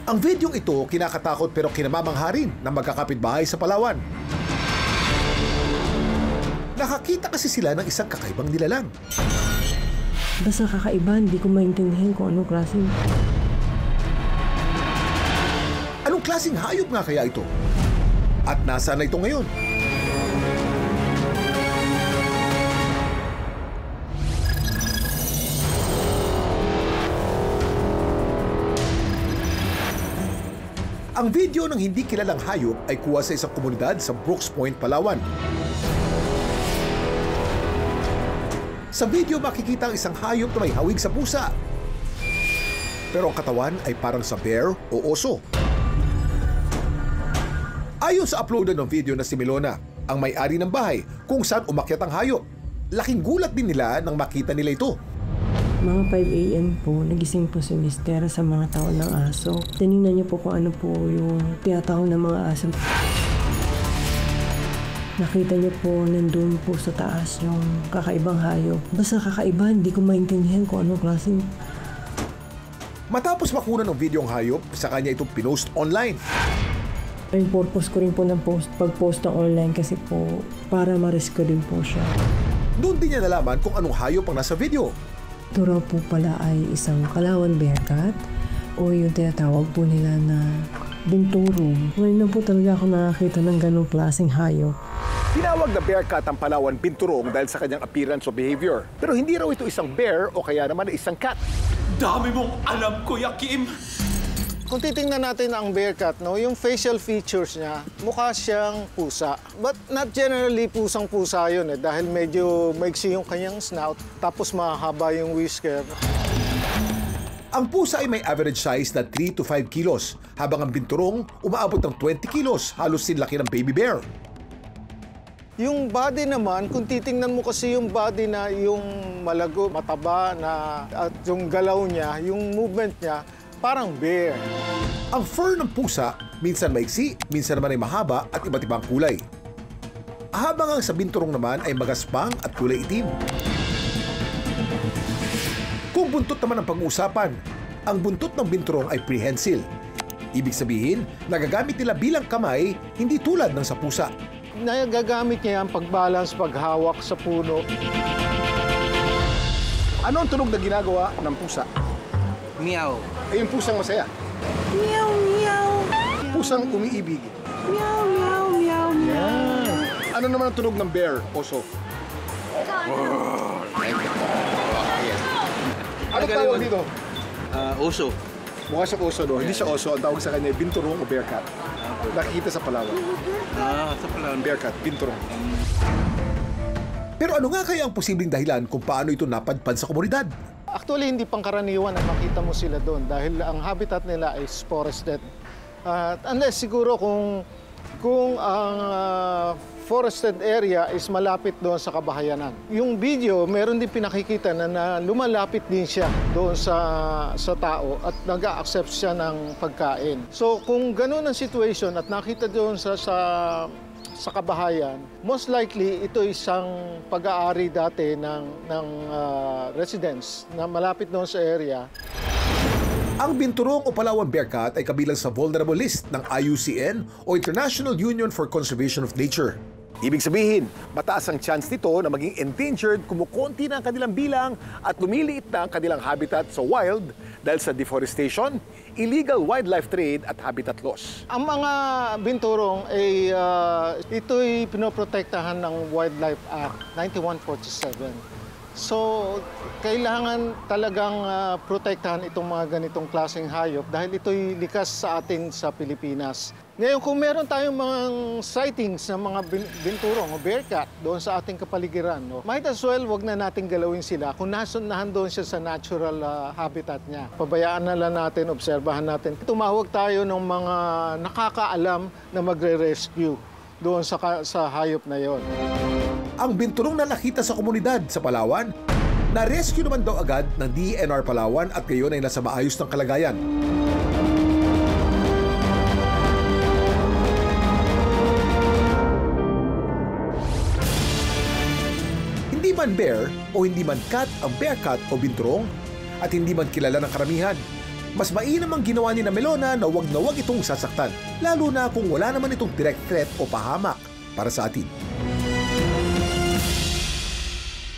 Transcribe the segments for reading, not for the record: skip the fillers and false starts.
Ang videong ito kinakatakot pero kinamamangha rin ng magkakapitbahay sa Palawan. Nakakita kasi sila ng isang kakaibang nilalang. Basta kakaiba, hindi ko maintindihan kung anong klaseng... Anong klaseng hayop nga kaya ito? At nasaan na ito ngayon? Ang video ng hindi kilalang hayop ay kuha sa isang komunidad sa Brooks Point, Palawan. Sa video makikita ang isang hayop na may hawig sa pusa. Pero ang katawan ay parang sa bear o oso. Ayon sa uploadan ng video na si Milona, ang may-ari ng bahay kung saan umakyat ang hayop. Laking gulat din nila nang makita nila ito. Mga 5 a.m. po, nagising po si Mister sa mga taon ng aso. Tinignan niyo po kung ano po yung tiyatawag ng mga aso. Nakita niyo po nandun po sa taas yung kakaibang hayop. Basta kakaiba, hindi ko maintindihan kung anong klaseng... Matapos makuna ng video ang hayop, sa kanya itong pinost online. Yung purpose ko rin po ng pag-post ng online kasi po para ma-rescue din po siya. Doon din niya nalaman kung anong hayop ang nasa video. Ito raw po pala ay isang Palawan bearcat o yung tinatawag po nila na binturong. Ngayon na po talaga ako nakakita ng ganong klaseng hayop. Tinawag na bearcat ang Palawan binturong dahil sa kanyang appearance o behavior. Pero hindi raw ito isang bear o kaya naman isang cat. Dami mong alam, Kuya Kim! Kung titingnan natin ang bearcat, no, yung facial features niya, mukha siyang pusa. But not generally pusang-pusa yun dahil medyo maiksi yung kanyang snout, tapos mahaba yung whisker. Ang pusa ay may average size na 3 to 5 kilos, habang ang binturong umaabot ng 20 kilos, halos sinlaki ng baby bear. Yung body naman, kung titingnan mo kasi yung body na yung malago, mataba na, at yung galaw niya, yung movement niya, parang bear. Ang fur ng pusa, minsan maiksi, minsan naman ay mahaba at iba't ibang kulay. Habang ang sa binturong naman ay magaspang at kulay itim. Kung buntot naman ang pag-uusapan, ang buntot ng binturong ay prehensile. Ibig sabihin, nagagamit nila bilang kamay, hindi tulad ng sa pusa. Nagagamit niya ang pag-balance, paghawak sa puno. Ano ang tunog na ginagawa ng pusa? Meow. Ay, yung pusang masaya. Meow, meow. Pusang umiibig. Meow, meow, meow, meow. Ano naman ang tunog ng bear, oso? Ano tawag dito? Oso. Mukha siyang oso, no? Hindi siya oso. Ang tawag sa kanya ay binturong o bearcat. Nakikita sa Palawan. Sa Palawan. Bearcat, binturong. Pero ano nga kaya ang posibleng dahilan kung paano ito napadpad sa komunidad? Actually, hindi pangkaraniwan na makita mo sila doon dahil ang habitat nila is forested. Unless siguro kung ang forested area is malapit doon sa kabahayanan. Yung video, meron din pinakikita na lumalapit din siya doon sa tao at nag-a-accept siya ng pagkain. So kung ganun ang situation at nakita doon sa kabahayan, most likely ito isang pag-aari dati ng residents na malapit doon sa area. Ang binturong o Palawan bearcat ay kabilang sa vulnerable list ng IUCN o International Union for Conservation of Nature. Ibig sabihin, mataas ang chance nito na maging endangered, kumukonti na ang kanilang bilang at lumiliit na ang kanilang habitat sa wild dahil sa deforestation, illegal wildlife trade at habitat loss. Ang mga binturong ay ito'y pinoprotektahan ng Wildlife Act 9147. So, kailangan talagang protektahan itong mga ganitong klaseng hayop dahil ito'y likas sa atin sa Pilipinas. Ngayon, kung meron tayong mga sightings ng mga binturong o bearcat doon sa ating kapaligiran, no, might as well wag na natin galawin sila kung nasundahan doon siya sa natural habitat niya. Pabayaan na lang natin, obserbahan natin. Tumawag tayo ng mga nakakaalam na magre-rescue doon sa hayop na yon. Ang binturong na nakita sa komunidad sa Palawan, na-rescue naman daw agad ng DENR Palawan at ngayon ay nasa maayos ng kalagayan. Hindi man bear o hindi man cat ang bearcat o binturong at hindi man kilala ng karamihan, Mas mainam ang ginawa ni na Melona na wag itong sasaktan, lalo na kung wala naman itong direct threat o pahamak para sa atin.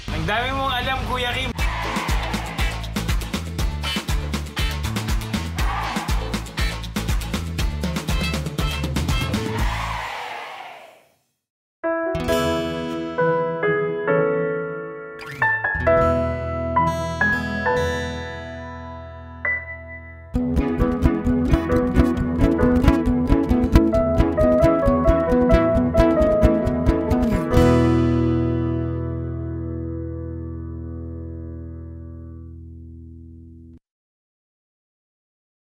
Ang dami mong alam, Kuya Kim.